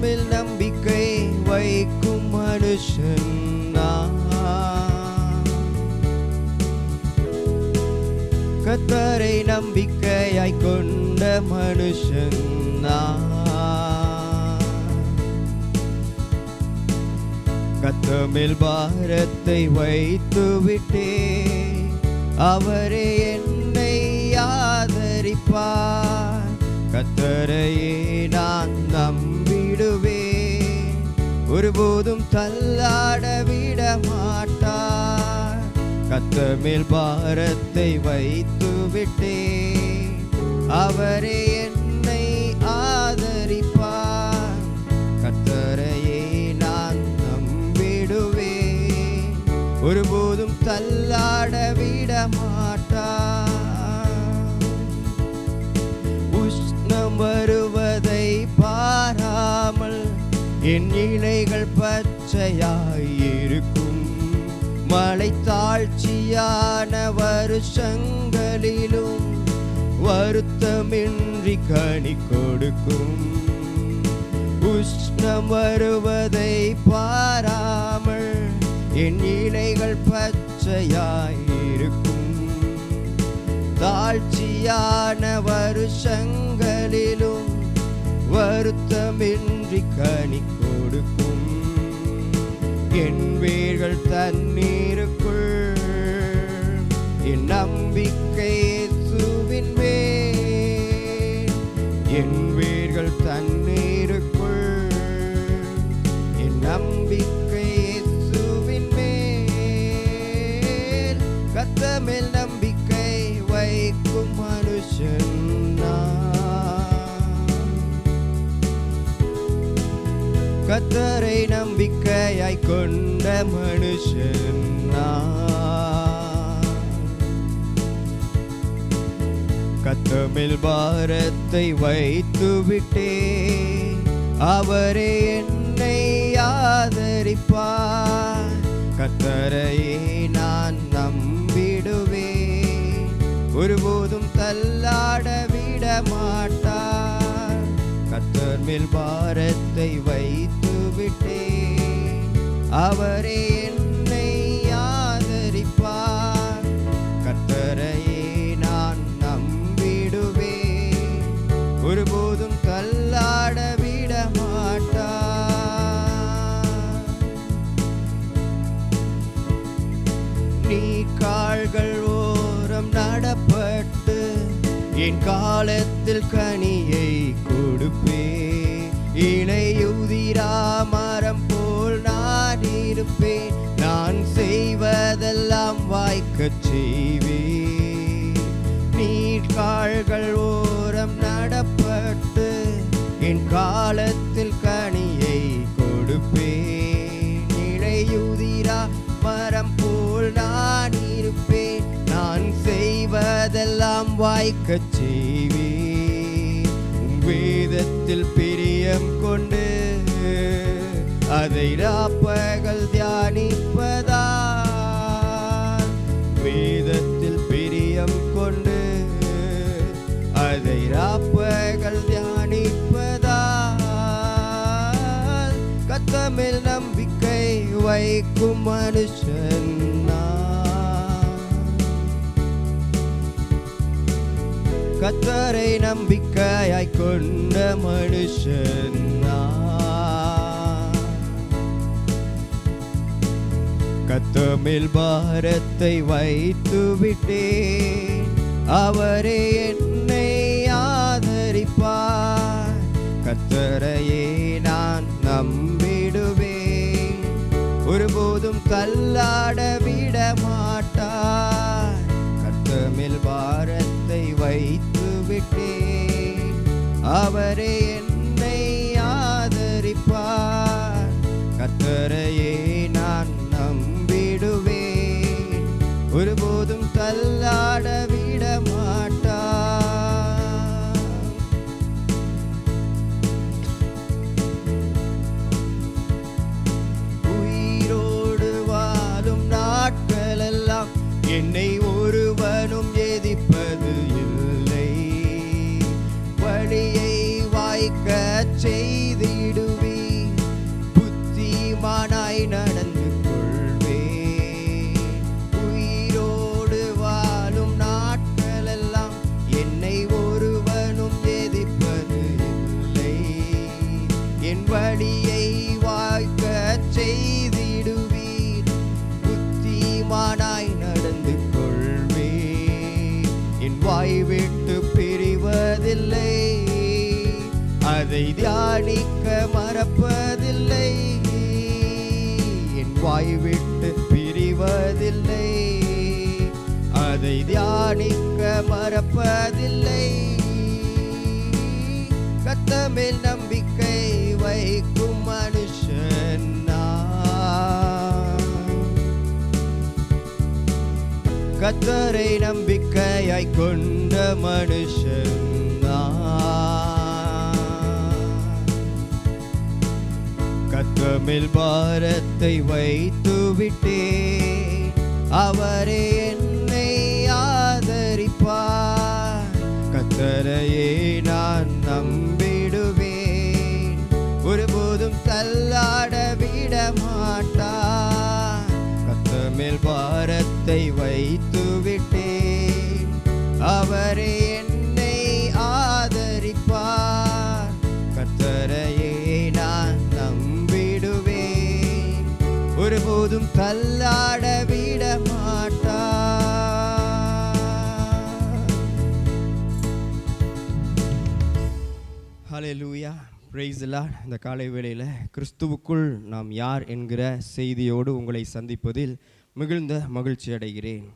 கர்த்தர் மேல் நம்பிக்கை வைக்கும் மனுஷன் கர்த்தரை நம்பிக்கையாய் கொண்ட மனுஷன் கர்த்தர் மேல் பாரத்தை வைத்து விட்டே அவரே என்னை ஆதரிப்பார். கர்த்தரையே நான் நம்பிடுவேன், ஒருபோதும் தள்ளாட விட மாட்டார். கர்த்தர் மேல் பாரத்தை வைத்து விட்டே அவரே என்னை ஆதரிப்பார். கர்த்தரையே நான் நம்பிடுவேன், ஒருபோதும் தள்ளாட விட மாட்டார். உஷ்ணம் வருவதை பாராமல் என் இலைகள் பச்சையாயிருக்கும். மழை தாழ்ச்சியான வருஷங்களிலும் வருத்தமின்றி கனி கொடுக்கும். உஷ்ணம் வருவதை பாராமல் என் இலைகள் பச்சையாயிருக்கும். தாழ்ச்சியான வருஷங்களிலும் வருத்தமின்றி கனி கொடுக்கும். என் வேர்கள் தண்ணீருக்குள் என் நம்பிக்கை இயேசுவின் மேல். என் வேர்கள் தண்ணீருக்குள் என் நம்பிக்கை இயேசுவின் மேல். கர்த்தர் மேல் நம்பிக்கை வைக்கும் மனுஷன் கர்த்தரை நம்பிக்கையாய் கொண்ட மனுஷன் கர்த்தர் மேல் பாரத்தை வைத்து விட்டே அவரே என்னை ஆதரிப்பார். கர்த்தரையே நான் நம்பிடுவேன், ஒருபோதும் தள்ளாட விட மாட்டார். கர்த்தர் மேல் பாரத்தை வைத்து விட்டே அவரே என்னை ஆதரிப்பார். கர்த்தரையே நான் நம்பிடுவேன், ஒருபோதும் தள்ளாட விட மாட்டார். நீ கால்கள் ஓரம் நடப்பட்டு என் காலத்தில் கனியை கொடுப்பே. இலையுதிரா மரம் போல் நான் இருப்பேன், நான் செய்வதெல்லாம் வாய்க்கச் செய்வேன். நீர்கால்கள் ஓரம் நடப்பட்டு என் காலத்தில் கனியை கொடுப்பேன். இலையுதிரா மரம் போல் நான் இருப்பேன், நான் செய்வதெல்லாம் வாய்க்கச் செய்வேன். வேதத்தில் பிரியம் கொண்டு அதை ராப்பகல் தியானிப்பதால். வேதத்தில் பிரியம் கொண்டு அதை ராப்பகல் தியானிப்பதால். கர்த்தர் மேல் நம்பிக்கை வைக்கும் மனுஷன் கர்த்தரை நம்பிக்கையாய் கொண்ட மனுஷன் கர்த்தர் மேல் பாரத்தை வைத்து விட்டேன் அவரே என்னை ஆதரிப்பார். கர்த்தரையே நான் நம்பிடுவேன், ஒருபோதும் தள்ளாட விட மாட்டார். கர்த்தர் மேல் பாரத்தை வைத்து விட்டேன் அவரே என்னை ஆதரிப்பார். கர்த்தரையே நான் நம்பிடுவேன், ஒருபோதும் தள்ளாட விட மாட்டார். உயிரோடு வாழும் நாட்களெல்லாம் என்னை ஒருவனும் எதிர்ப்பது இல்லை. வழியை வாய்க்கச் செய்திடுவீர், நடந்து கொள்வேன். உயிரோடு வாழும் நாட்களெல்லாம் என்னை ஒருவனும் எதிர்ப்பது இல்லை. என் வழியை வாய்க்கச் செய்திடுவீர். புத்திமானாய் நடந்து கொள்வேன். என் வாய் விட்டு பிரிவதில்லை, அதை தியானிக்க மறப்பதில்லை. என் வாய் விட்டு பிரிவதில்லை, அதை தியானிக்க மறப்பதில்லை. கர்த்தர் மேல் நம்பிக்கை வைக்கும் மனுஷன் நான். கர்த்தரை நம்பிக்கையாய் கொண்ட மனுஷன் கர்த்தர் மேல் பாரத்தை வைத்து விட்டேன். அவரே என்னை ஆதரிப்பார். கர்த்தரையே நான் நம்பிடுவேன். ஒருபோதும் தள்ளாட விட மாட்டார். கர்த்தர் மேல் பாரத்தை வைத்து விட்டேன். அவரே என்னை ஆதரிப்பார். கர்த்தரையே நான் நம்பிடுவேன். ஒருபோதும் தள்ளாட விட மாட்டார். ஹல்லேலூயா, பிரைஸ் தி லார்ட். இந்த காலை வேளையில் கிறிஸ்துவுக்குள் நாம் யார் என்கிற செய்தியோடு உங்களை சந்திப்பதில் மிகுந்த மகிழ்ச்சி அடைகிறேன்.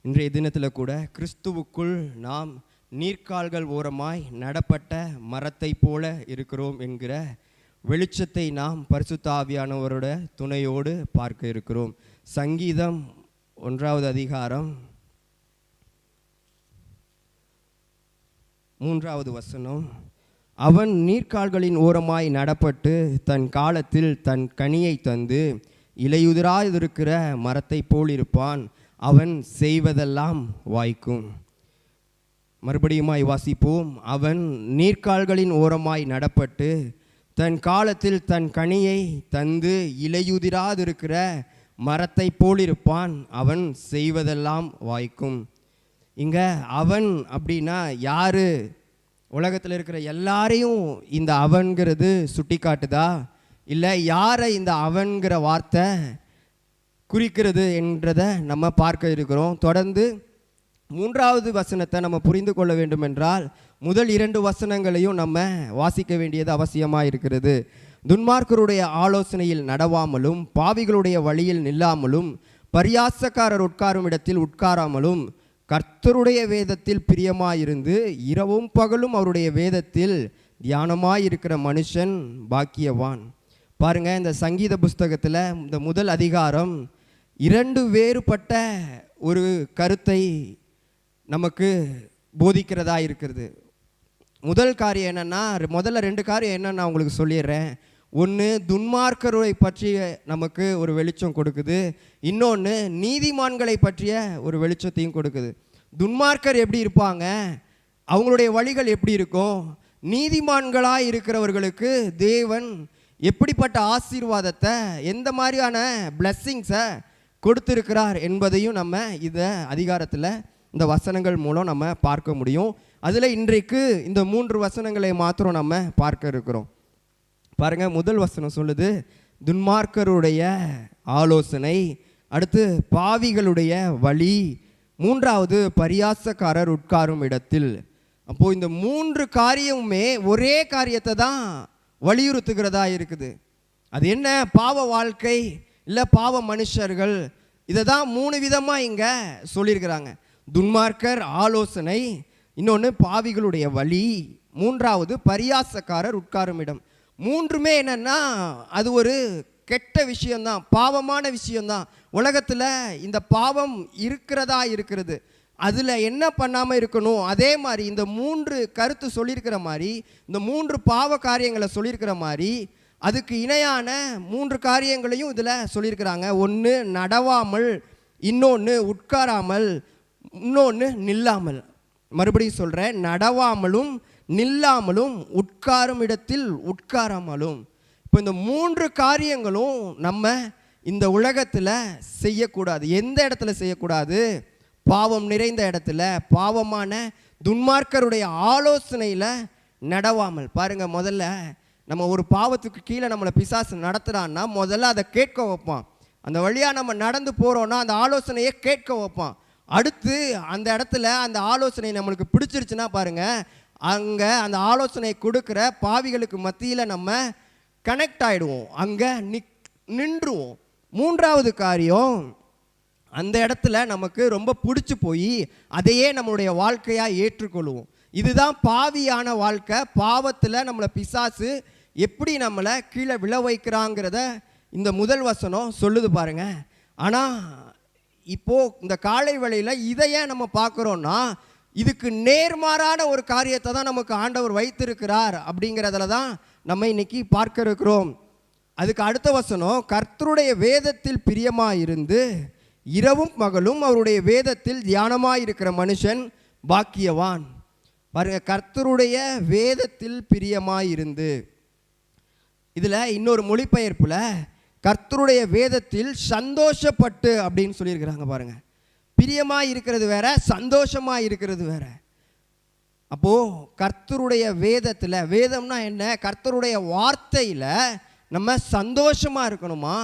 இன்றைய தினத்தில் கூட கிறிஸ்துவுக்குள் நாம் நீர்க்கால்கள் ஓரமாய் நடப்பட்ட மரத்தை போல இருக்கிறோம் என்கிற வெளிச்சத்தை நாம் பரிசுத்த ஆவியானவரோட துணையோடு பார்க்க இருக்கிறோம். சங்கீதம் 1 அதிகாரம் 3 அவன் நீர்க்கால்களின் ஓரமாய் நடப்பட்டு தன் காலத்தில் தன் கனியை தந்து இலையுதிராதிருக்கிற மரத்தை போல் இருப்பான். அவன் செய்வதெல்லாம் வாய்க்கும். மறுபடியுமாய் வாசிப்போம். அவன் நீர்க்கால்களின் ஓரமாய் நடப்பட்டு தன் காலத்தில் தன் கனியை தந்து இலையுதிராதிருக்கிற மரத்தை போல் இருப்பான். அவன் செய்வதெல்லாம் வாய்க்கும். இங்க அவன் அப்படின்னா யாரு? உலகத்தில் இருக்கிற எல்லாரையும் இந்த அவன்கிறது சுட்டி காட்டுதா, இல்லை யாரை இந்த அவன்கிற வார்த்தை குறிக்கிறது என்றதை நம்ம பார்க்க இருக்கிறோம். தொடர்ந்து 3வது வசனத்தை நம்ம புரிந்து கொள்ள வேண்டும் என்றால் முதல் 2 வசனங்களையும் நம்ம வாசிக்க வேண்டியது அவசியமாக இருக்கிறது. துன்மார்க்கருடைய ஆலோசனையில் நடவாமலும் பாவிகளுடைய வழியில் நில்லாமலும் பரியாசக்காரர் உட்காரும் இடத்தில் உட்காராமலும் கர்த்தருடைய வேதத்தில் பிரியமாயிருந்து இரவும் பகலும் அவருடைய வேதத்தில் தியானமாயிருக்கிற மனுஷன் பாக்கியவான். பாருங்க, இந்த சங்கீத புஸ்தகத்தில் இந்த முதல் அதிகாரம் 2 வேறுபட்ட ஒரு கருத்தை நமக்கு போதிக்கிறதா இருக்கிறது. முதல் காரியம் என்னன்னா, முதல்ல 2 காரியம் என்னன்னு நான் உங்களுக்கு சொல்லிடுறேன். ஒன்று, துன்மார்க்கரை பற்றிய நமக்கு ஒரு வெளிச்சம் கொடுக்குது. இன்னொன்று, நீதிமான்களை பற்றிய ஒரு வெளிச்சத்தையும் கொடுக்குது. துன்மார்க்கர் எப்படி இருப்பாங்க, அவங்களுடைய வழிகள் எப்படி இருக்கும், நீதிமான்களாக இருக்கிறவர்களுக்கு தேவன் எப்படிப்பட்ட ஆசீர்வாதத்தை, எந்த மாதிரியான பிளஸ்ஸிங்ஸை கொடுத்துருக்கிறார் என்பதையும் நம்ம இந்த அதிகாரத்தில் இந்த வசனங்கள் மூலம் நம்ம பார்க்க முடியும். அதில் இன்றைக்கு இந்த 3 வசனங்களை மாத்திரம் நம்ம பார்க்க இருக்கிறோம். பாருங்கள், முதல் வசனம் சொல்லுது துன்மார்க்கருடைய ஆலோசனை, அடுத்து பாவிகளுடைய வழி, 3வது பரியாசக்காரர் உட்காரும் இடத்தில். அப்போது இந்த 3 காரியமுமே ஒரே காரியத்தை தான் வலியுறுத்துகிறதா இருக்குது. அது என்ன? பாவ வாழ்க்கை, இல்லை பாவ மனுஷர்கள். இதை தான் 3 விதமாக இங்கே சொல்லியிருக்கிறாங்க. துன்மார்க்கர் ஆலோசனை, இன்னொன்று பாவிகளுடைய வழி, 3வது பரியாசக்காரர் உட்காரும் இடம். 3மே என்னன்னா அது ஒரு கெட்ட விஷயம்தான், பாவமான விஷயம்தான். உலகத்தில் இந்த பாவம் இருக்கிறதா இருக்கிறது. அதில் என்ன பண்ணாமல் இருக்கணும், அதே மாதிரி இந்த 3 கருத்து சொல்லியிருக்கிற மாதிரி, இந்த 3 பாவ காரியங்களை சொல்லியிருக்கிற மாதிரி அதுக்கு இணையான 3 காரியங்களையும் இதில் சொல்லியிருக்கிறாங்க. ஒன்று நடவாமல், இன்னொன்று உட்காராமல், இன்னொன்று நில்லாமல். மறுபடியும் சொல்கிறேன், நடவாமலும் நில்லாமலும் உட்காரும் இடத்தில் உட்காராமலும். இப்போ இப்போ இந்த 3 காரியங்களும் நம்ம இந்த உலகத்தில் செய்யக்கூடாது. எந்த இடத்துல செய்யக்கூடாது? பாவம் நிறைந்த இடத்துல, பாவமான துன்மார்க்கருடைய ஆலோசனையில் நடவாமல். பாருங்கள், முதல்ல நம்ம ஒரு பாவத்துக்கு கீழே நம்மளை பிசாசு நடத்துகிறான்னா முதல்ல அதை கேட்க வைப்பான். அந்த வழியாக நம்ம நடந்து போகிறோன்னா அந்த ஆலோசனையை கேட்க வைப்பான். அடுத்து அந்த இடத்துல அந்த ஆலோசனை நம்மளுக்கு பிடிச்சிருச்சுன்னா பாருங்கள், அங்கே அந்த ஆலோசனை கொடுக்குற பாவிகளுக்கு மத்தியில் நம்ம கனெக்ட் ஆகிடுவோம், அங்கே நின்றுவோம். 3வது காரியம், அந்த இடத்துல நமக்கு ரொம்ப பிடிச்சி போய் அதையே நம்மளுடைய வாழ்க்கையாக ஏற்றுக்கொள்வோம். இதுதான் பாவியான வாழ்க்கை. பாவத்தில் நம்மளை பிசாசு எப்படி நம்மளை கீழே விழ வைக்கிறாங்கிறத இந்த முதல் வசனம் சொல்லுது பாருங்க. ஆனால் இப்போது இந்த காலை வேளையில் இதை ஏன் நம்ம பார்க்குறோன்னா, இதுக்கு நேர்மாறான ஒரு காரியத்தை தான் நமக்கு ஆண்டவர் வைத்திருக்கிறார் அப்படிங்கிறதுல தான் நம்ம இன்னைக்கு பார்க்க இருக்கிறோம். அதுக்கு அடுத்த வசனம், கர்த்தருடைய வேதத்தில் பிரியமாயிருந்து இரவும் பகலும் அவருடைய வேதத்தில் தியானமாயிருக்கிற மனுஷன் பாக்கியவான். பாருங்க, கர்த்தருடைய வேதத்தில் பிரியமாயிருந்து. இதில் இன்னொரு மொழிபெயர்ப்பில் கர்த்தருடைய வேதத்தில் சந்தோஷப்பட்டு அப்படின்னு சொல்லியிருக்கிறாங்க. பாருங்க, பிரியமாக இருக்கிறது வேற, சந்தோஷமாக இருக்கிறது வேற. அப்போது கர்த்தருடைய வேதத்தில், வேதம்னா என்ன? கர்த்தருடைய வார்த்தையில் நம்ம சந்தோஷமாக இருக்கணுமா?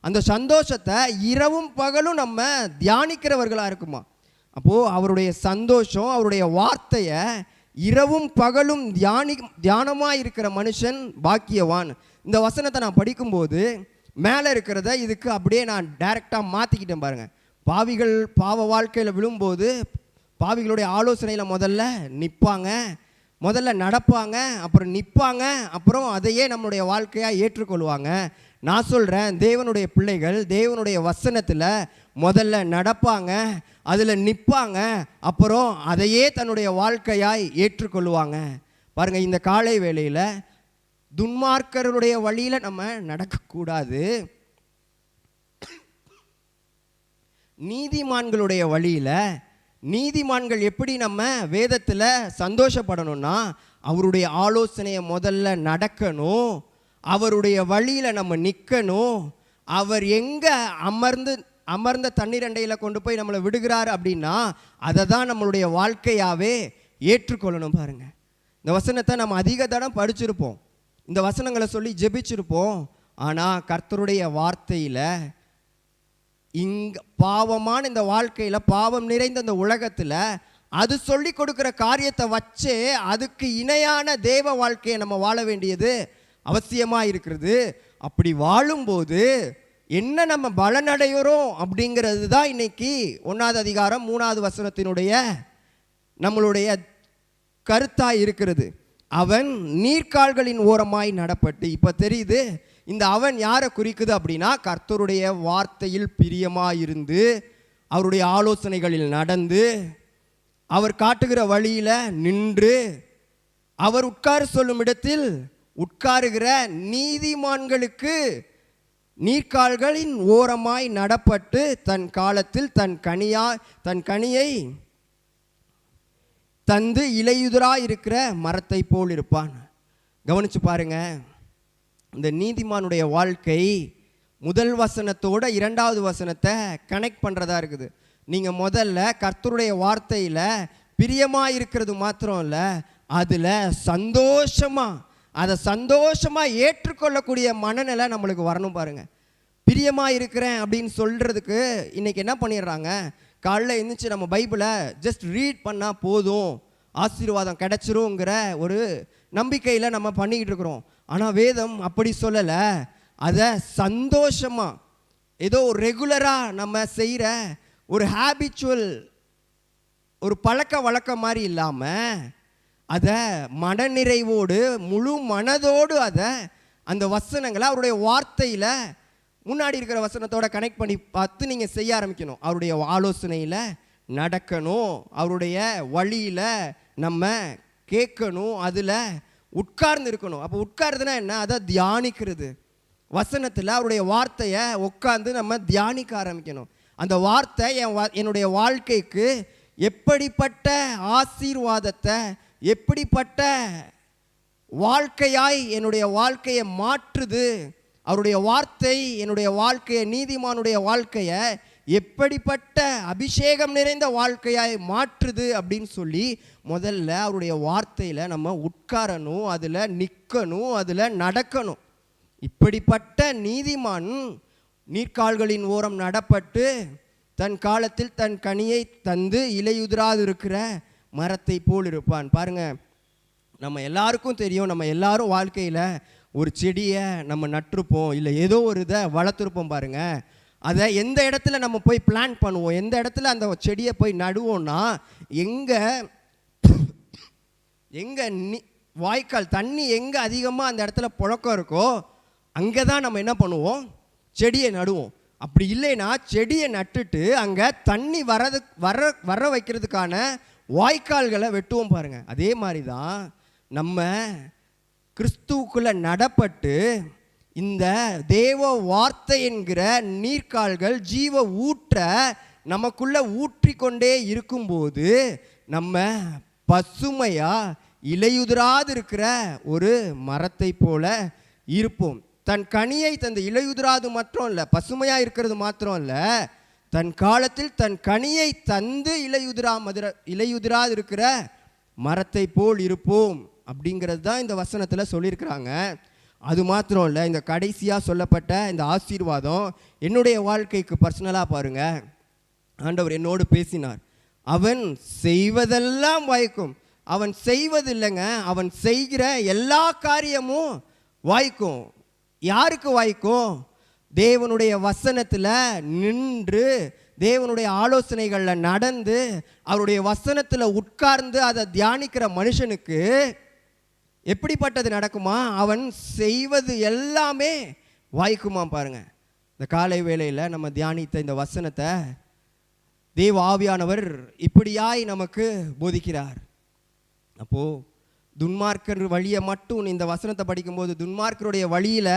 அந்த சந்தோஷத்தை இரவும் பகலும் நம்ம தியானிக்கிறவர்களாக இருக்குமா? அப்போது அவருடைய சந்தோஷம், அவருடைய வார்த்தையை இரவும் பகலும் தியானமாக இருக்கிற மனுஷன் பாக்கியவான். இந்த வசனத்தை நான் படிக்கும்போது மேலே இருக்கிறத இதுக்கு அப்படியே நான் டைரெக்டாக மாற்றிக்கிட்டேன் பாருங்கள். பாவிகள் பாவ வாழ்க்கையில் விழும்போது பாவிகளுடைய ஆலோசனையில் முதல்ல நிற்பாங்க, முதல்ல நடப்பாங்க, அப்புறம் நிற்பாங்க, அப்புறம் அதையே நம்மளுடைய வாழ்க்கையாக ஏற்றுக்கொள்வாங்க. நான் சொல்கிறேன், தேவனுடைய பிள்ளைகள் தேவனுடைய வசனத்தில் முதல்ல நடப்பாங்க, அதில் நிற்பாங்க, அப்புறம் அதையே தன்னுடைய வாழ்க்கையாய் ஏற்றுக்கொள்வாங்க. பாருங்கள், இந்த காலை வேளையில் துன்மார்க்கருடைய வழியில் நம்ம நடக்கக்கூடாது, நீதிமான்களுடைய வழியில். நீதிமான்கள் எப்படி நம்ம வேதத்தில் சந்தோஷப்படணும்னா, அவருடைய ஆலோசனையை முதல்ல நடக்கணும், அவருடைய வழியில் நம்ம நிற்கணும். அவர் எங்கே அமர்ந்த தண்ணீர் அண்டையில் கொண்டு போய் நம்மளை விடுகிறார் அப்படின்னா அதை தான் நம்மளுடைய வாழ்க்கையாகவே ஏற்றுக்கொள்ளணும். பாருங்கள், இந்த வசனத்தை நம்ம அதிக தடம் படிச்சிருப்போம், இந்த வசனங்களை சொல்லி ஜெபிச்சிருப்போம். ஆனால் கர்த்தருடைய வார்த்தையில் பாவமான இந்த வாழ்க்கையில், பாவம் நிறைந்த இந்த உலகத்தில் அது சொல்லி கொடுக்குற காரியத்தை வச்சு அதுக்கு இணையான தேவ வாழ்க்கையை நம்ம வாழ வேண்டியது அவசியமாக இருக்கிறது. அப்படி வாழும்போது என்ன நம்ம பலனடைகிறோம் அப்படிங்கிறது தான் இன்னைக்கு 1வது அதிகாரம் 3வது வசனத்தினுடைய நம்மளுடைய கருத்தாக இருக்கிறது. அவன் நீர்க்கால்களின் ஓரமாய் நடப்பட்டு. இப்போ தெரியுது, இந்த அவன் யாரை குறிக்குது அப்படின்னா, கர்த்தருடைய வார்த்தையில் பிரியமாயிருந்து அவருடைய ஆலோசனைகளில் நடந்து அவர் காட்டுகிற வழியில் நின்று அவர் உட்கார சொல்லும் இடத்தில் உட்காருகிற நீதிமான்களுக்கு நீர்க்கால்களின் ஓரமாய் நடப்பட்டு தன் காலத்தில் தன் கனியை தந்து இலையுதிராக இருக்கிற மரத்தை போல் இருப்பான். கவனிச்சு பாருங்க, இந்த நீதிமானுடைய வாழ்க்கை முதல் வசனத்தோட 2வது வசனத்தை கனெக்ட் பண்ணுறதா இருக்குது. நீங்கள் முதல்ல கர்த்தருடைய வார்த்தையில் பிரியமாக இருக்கிறது மாத்திரம் இல்லை, அதில் அதை சந்தோஷமாக ஏற்றுக்கொள்ளக்கூடிய மனநிலை நம்மளுக்கு வரணும். பாருங்கள், பிரியமாக இருக்கிறேன் அப்படின்னு சொல்கிறதுக்கு இன்றைக்கி என்ன பண்ணிடுறாங்க, காலைல எழுந்திரிச்சு நம்ம பைபிளை ஜஸ்ட் ரீட் பண்ணால் போதும், ஆசீர்வாதம் கிடைச்சிருங்கிற ஒரு நம்பிக்கையில் நம்ம பண்ணிக்கிட்டு இருக்கிறோம். ஆனால் வேதம் அப்படி சொல்லலை. அதை சந்தோஷமாக ஏதோ ரெகுலராக நம்ம செய்கிற ஒரு ஹேபிச்சுவல், ஒரு பழக்க வழக்கம் மாதிரி இல்லாமல் அதை மனநிறைவோடு முழு மனதோடு அந்த வசனங்களை அவருடைய வார்த்தையில் முன்னாடி இருக்கிற வசனத்தோட கனெக்ட் பண்ணி பார்த்து நீங்கள் செய்ய ஆரம்பிக்கணும். அவருடைய ஆலோசனையில் நடக்கணும், அவருடைய வழியில் நம்ம கேட்கணும், அதில் உட்கார்ந்து இருக்கணும். அப்போ உட்கார்றதுனா என்ன? அதை தியானிக்கிறது. வசனத்தில் அவருடைய வார்த்தையை உட்கார்ந்து நம்ம தியானிக்க ஆரம்பிக்கணும். அந்த வார்த்தை என்னுடைய வாழ்க்கையாய் என்னுடைய வாழ்க்கையை மாற்றுது. அவருடைய வார்த்தை என்னுடைய வாழ்க்கையை, நீதிமானுடைய வாழ்க்கையை எப்படிப்பட்ட அபிஷேகம் நிறைந்த வாழ்க்கையாய் மாற்றுது அப்படின்னு சொல்லி முதல்ல அவருடைய வார்த்தையில் நம்ம உட்காரணும், அதில் நிற்கணும், அதில் நடக்கணும். இப்படிப்பட்ட நீதிமான் நீர்க்கால்களின் ஓரம் நடப்பட்டு தன் காலத்தில் தன் கனியை தந்து இலையுதிராது இருக்கிற மரத்தை போல் இருப்பான். பாருங்க, நம்ம எல்லாருக்கும் தெரியும், நம்ம எல்லாரும் வாழ்க்கையில் ஒரு செடியை நம்ம நட்டிருப்போம், இல்லை ஏதோ ஒரு இதை வளர்த்துருப்போம். பாருங்க, அதை எந்த இடத்துல நம்ம போய் பிளான் பண்ணுவோம், எந்த இடத்துல அந்த செடியை போய் நடுவோம்னா, எங்கே வாய்க்கால் தண்ணி எங்கே அதிகமாக அந்த இடத்துல புழக்கம் இருக்கோ அங்கே தான் நம்ம என்ன பண்ணுவோம், செடியை நடுவோம். அப்படி இல்லைன்னா செடியை நட்டுட்டு அங்கே தண்ணி வர வைக்கிறதுக்கான வாய்க்கால்களை வெட்டுவோம். பாருங்க, அதே மாதிரி தான் நம்ம கிறிஸ்துவுக்குள்ள நடப்பட்டு இந்த தேவ வார்த்தை என்கிற நீர்க்கால்கள் ஜீவ ஊற்ற நமக்குள்ள ஊற்றிக்கொண்டே இருக்கும்போது நம்ம பசுமையா இலையுதிராது இருக்கிற ஒரு மரத்தை போல இருப்போம். தன் கனியை தந்த இலையுதிராது மாத்திரம் இல்லை, பசுமையா இருக்கிறது மாத்திரம் இல்லை, தன் காலத்தில் தன் கனியை தந்து இலையுதிராது இருக்கிற மரத்தை போல் இருப்போம் அப்படிங்கிறது தான் இந்த வசனத்தில் சொல்லியிருக்கிறாங்க. அது மாத்திரம் இல்லை, இந்த கடைசியாக சொல்லப்பட்ட இந்த ஆசீர்வாதம் என்னுடைய வாழ்க்கைக்கு பர்சனலாக பாருங்க. ஆண்டவர் என்னோடு பேசினார். அவன் செய்வதெல்லாம் வாய்க்கும். அவன் செய்வது இல்லைங்க, அவன் செய்கிற எல்லா காரியமும் வாய்க்கும். யாருக்கு வாய்க்கும்? தேவனுடைய வசனத்தில் நின்று, தேவனுடைய ஆலோசனைகளில் நடந்து, அவருடைய வசனத்தில் உட்கார்ந்து அதை தியானிக்கிற மனுஷனுக்கு எப்படிப்பட்டது நடக்குமா? அவன் செய்வது எல்லாமே வாய்க்குமா. பாருங்க, இந்த காலை வேளையில் நம்ம தியானித்த இந்த வசனத்தை தேவ ஆவியானவர் இப்படியாய் நமக்கு போதிக்கிறார். அப்போது துன்மார்க்கர் வழியை மட்டும் இந்த வசனத்தை படிக்கும்போது, துன்மார்க்கருடைய வழியில்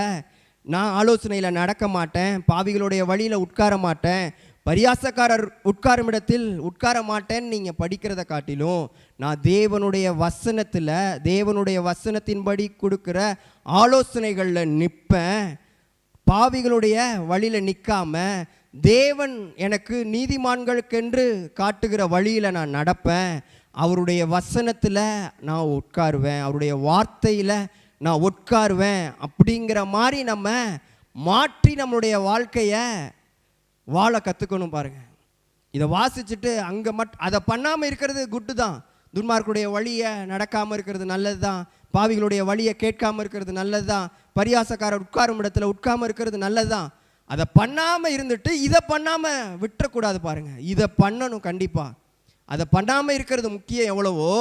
நான் ஆலோசனையில் நடக்க மாட்டேன், பாவிகளுடைய வழியில் உட்கார மாட்டேன், பரியாசக்காரர் உட்காரும் இடத்தில் உட்கார மாட்டேன்னு நீங்கள் படிக்கிறத காட்டிலும், நான் தேவனுடைய வசனத்தில், தேவனுடைய வசனத்தின்படி கொடுக்குற ஆலோசனைகளில் நிற்பேன். பாவிகளுடைய வழியில் நிற்காம தேவன் எனக்கு நீதிமான்களுக்கென்று காட்டுகிற வழியில் நான் நடப்பேன். அவருடைய வசனத்தில் நான் உட்காருவேன், அவருடைய வார்த்தையில் நான் உட்காருவேன். அப்படிங்கிற மாதிரி நம்ம மாற்றி நம்மளுடைய வாழ்க்கையை வாழ கற்றுக்கணும். பாருங்கள், இதை வாசிச்சுட்டு அங்கே அதை பண்ணாமல் இருக்கிறது குட்டு தான். துன்மார்க்குடைய வழியை நடக்காமல் இருக்கிறது நல்லது தான், பாவிகளுடைய வழியை கேட்காமல் இருக்கிறது நல்லது தான், பரியாசக்காரர் உட்காரும் இடத்துல உட்காமல் இருக்கிறது நல்லது தான். அதை பண்ணாமல் இருந்துட்டு இதை பண்ணாமல் விட்டுறக்கூடாது. பாருங்கள், இதை பண்ணணும் கண்டிப்பாக. அதை பண்ணாமல் இருக்கிறது முக்கியம் எவ்வளவோ,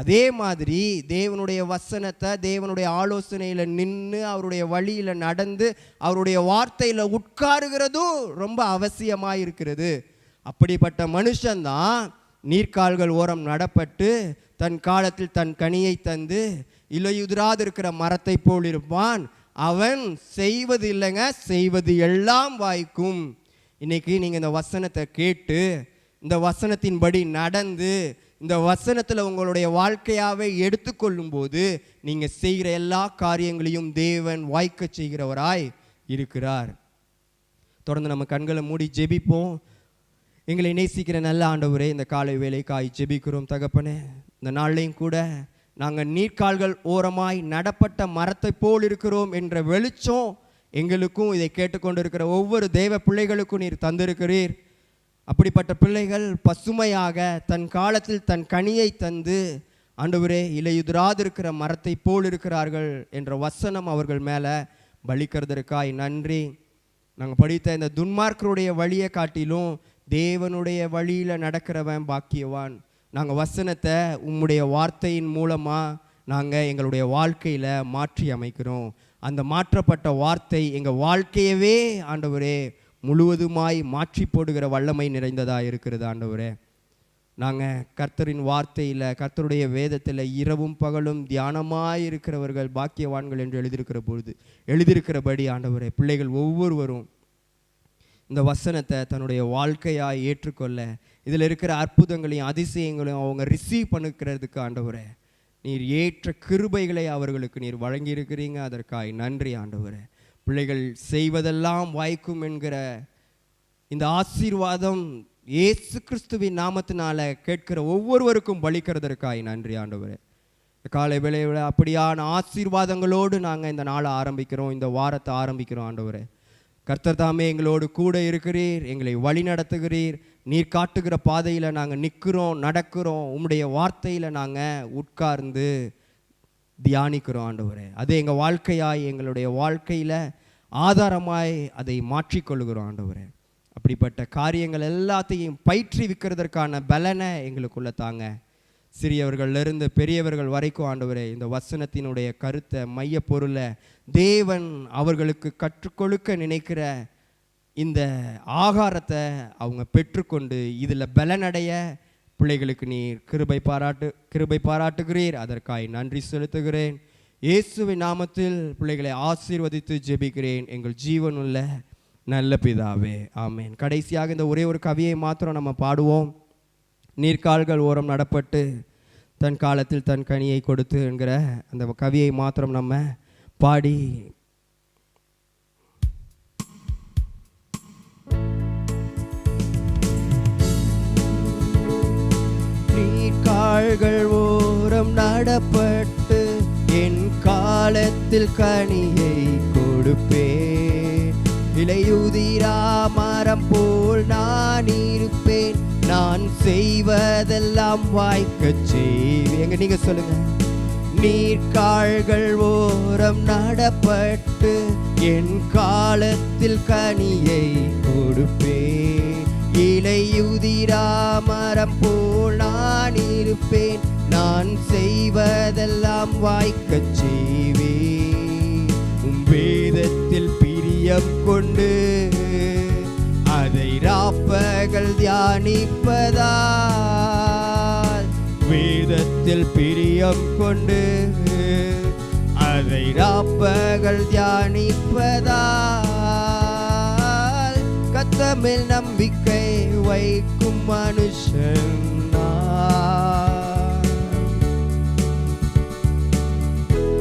அதே மாதிரி தேவனுடைய வசனத்தை, தேவனுடைய ஆலோசனையில் நின்று, அவருடைய வழியில் நடந்து, அவருடைய வார்த்தையில் உட்காருகிறதும் ரொம்ப அவசியமாக இருக்கிறது. அப்படிப்பட்ட மனுஷன்தான் நீர்க்கால்கள் ஓரம் நடப்பட்டு தன் காலத்தில் தன் கனியை தந்து இலையுதிராது இருக்கிற மரத்தை போல் இருப்பான். அவன் செய்வது இல்லைங்க, செய்வது எல்லாம் வாய்க்கும். இன்னைக்கு நீங்கள் இந்த வசனத்தை கேட்டு, இந்த வசனத்தின்படி நடந்து, இந்த வசனத்தில் உங்களுடைய வாழ்க்கையாகவே எடுத்துக்கொள்ளும் போது நீங்கள் செய்கிற எல்லா காரியங்களையும் தேவன் வாய்க்க செய்கிறவராய் இருக்கிறார். தொடர்ந்து நம்ம கண்களை மூடி ஜெபிப்போம். எங்களை நேசிக்கிற நல்ல ஆண்டவரே, இந்த காலை வேளைக்காய் ஜெபிக்கிறோம் தகப்பனே. இந்த நாள்லையும் கூட நாங்கள் நீர்க்கால்கள் ஓரமாய் நடப்பட்ட மரத்தை போல் இருக்கிறோம் என்ற வெளிச்சம் எங்களுக்கும் இதை கேட்டுக்கொண்டு இருக்கிற ஒவ்வொரு தேவ பிள்ளைகளுக்கும் நீர் தந்திருக்கிறீர். அப்படிப்பட்ட பிள்ளைகள் பசுமையாக தன் காலத்தில் தன் கனியை தந்து ஆண்டவரே இலையுதிராது இருக்கிற மரத்தை போல் இருக்கிறார்கள் என்ற வசனம் அவர்கள் மேலே பலிக்கிறதற்காய் நன்றி. நாங்கள் படித்த இந்த துன்மார்க்கருடைய வழியை காட்டிலும் தேவனுடைய வழியில் நடக்கிறவன் பாக்கியவான். நாங்கள் வசனத்தை உம்முடைய வார்த்தையின் மூலமாக நாங்கள் எங்களுடைய வாழ்க்கையில் மாற்றி அமைக்கிறோம். அந்த மாற்றப்பட்ட வார்த்தை எங்கள் வாழ்க்கையவே ஆண்டவரே முழுவதுமாய் மாற்றி போடுகிற வல்லமை நிறைந்ததாக இருக்கிறது. ஆண்டவரே, நாங்கள் கர்த்தரின் வார்த்தையில், கர்த்தருடைய வேதத்தில் இரவும் பகலும் தியானமாக இருக்கிறவர்கள் பாக்கியவான்கள் என்று எழுதியிருக்கிறபடி ஆண்டவரே, பிள்ளைகள் ஒவ்வொருவரும் இந்த வசனத்தை தன்னுடைய வாழ்க்கையாக ஏற்றுக்கொள்ள, இதில் இருக்கிற அற்புதங்களையும் அதிசயங்களையும் அவங்க ரிசீவ் பண்ணிக்கிறதுக்கு ஆண்டவரே நீர் ஏற்ற கிருபைகளை அவர்களுக்கு நீர் வழங்கியிருக்கிறீங்க. அதற்காய் நன்றி ஆண்டவரே. பிள்ளைகள் செய்வதெல்லாம் வாய்க்கும் என்கிற இந்த ஆசீர்வாதம் இயேசு கிறிஸ்துவின் நாமத்தினால கேட்கிற ஒவ்வொருவருக்கும் பலிக்கிறதற்காய் நன்றி ஆண்டவரே. காலை வேளையில் அப்படியான ஆசீர்வாதங்களோடு நாங்கள் இந்த நாளை ஆரம்பிக்கிறோம், இந்த வாரத்தை ஆரம்பிக்கிறோம் ஆண்டவரே. கர்த்தர் தாமே எங்களோடு கூட இருக்கிறீர், எங்களை வழி நடத்துகிறீர். நீர் காட்டுகிற பாதையில் நாங்கள் நிற்கிறோம், நடக்கிறோம். உம்முடைய வார்த்தையில் நாங்கள் உட்கார்ந்து தியானிக்கிறோம் ஆண்டவரே. அது எங்கள் வாழ்க்கையாய், எங்களுடைய வாழ்க்கையில் ஆதாரமாய் அதை மாற்றிக்கொள்கிறோம் ஆண்டவரே. அப்படிப்பட்ட காரியங்கள் எல்லாத்தையும் பயிற்றுவிக்கிறதற்கான பலனை எங்களுக்குள்ள தாங்க. சிறியவர்களிலிருந்து பெரியவர்கள் வரைக்கும் ஆண்டவரே, இந்த வசனத்தினுடைய கருத்தை, மைய பொருளை தேவன் அவர்களுக்கு கற்றுக்கொடுக்க நினைக்கிற இந்த ஆகாரத்தை அவங்க பெற்றுக்கொண்டு இதில் பலனடைய பிள்ளைகளுக்கு நீர் கிருபை பாராட்டுகிறீர். அதற்காய் நன்றி செலுத்துகிறேன். இயேசுவின் நாமத்தில் பிள்ளைகளை ஆசீர்வதித்து ஜெபிக்கிறேன், எங்கள் ஜீவனுள்ள நல்ல பிதாவே, ஆமேன். கடைசியாக இந்த ஒரே ஒரு கவியை மாத்திரம் நம்ம பாடுவோம். நீர்க்கால்கள் ஓரம் நடப்பட்டு தன் காலத்தில் தன் கனியை கொடுத்து என்கிற அந்த கவியை மாத்திரம் நம்ம பாடி நீர்க்கால்கள் ஓரம் நடப்பட்டு என் காலத்தில் கனியை கொடுப்பேன். இலையுதிரா மரம் போல் நான் இருப்பேன், நான் செய்வதெல்லாம் வாய்க்கச் செய்வேன். நீங்க சொல்லுங்க. நீர்க்கால்கள் ஓரம் நடப்பட்டு என் காலத்தில் கனியை கொடுப்பேன். இலையுதிரா மரம் போல் நான் இருப்பேன், நான் செய்வதெல்லாம் வாய்க்கச் செய்வேன். உம் வேதத்தில் பிரியம் கொண்டு அதை ராப்பகல் தியானிப்பதால், வேதத்தில் பிரியம் கொண்டு அதை ராப்பகல் தியானிப்பதால், கர்த்தர் நம்பிக்கை வைக்கும் மனுஷன்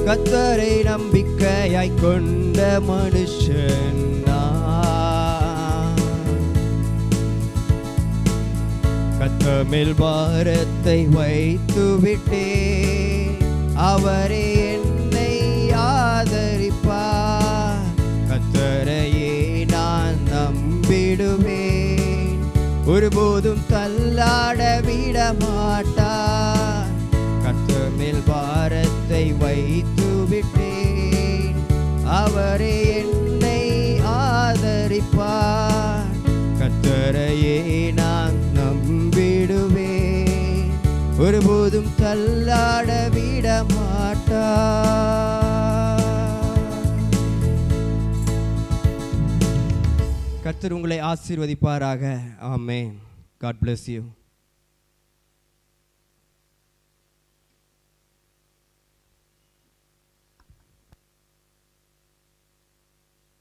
கர்த்தரை நம்பிக்கையாய் கொண்ட மனுஷன். கர்த்தர் மேல் பாரத்தை வைத்து விட்டேன், அவரே என்னை ஆதரிப்பார். கர்த்தரையே நான் நம்பிடுவேன், ஒருபோதும் தள்ளாட விட மாட்டார். கர்த்தர் மேல் பாரத்தை வைத்து விட்டேன், அவரே என்னை ஆதரிப்பார். கர்த்தரையே நான் நம்பிடுவேன், ஒருபோதும் தள்ளாட விட மாட்டார். கர்த்தர் உங்களை ஆசீர்வதிப்பாராக. ஆமென். God bless you.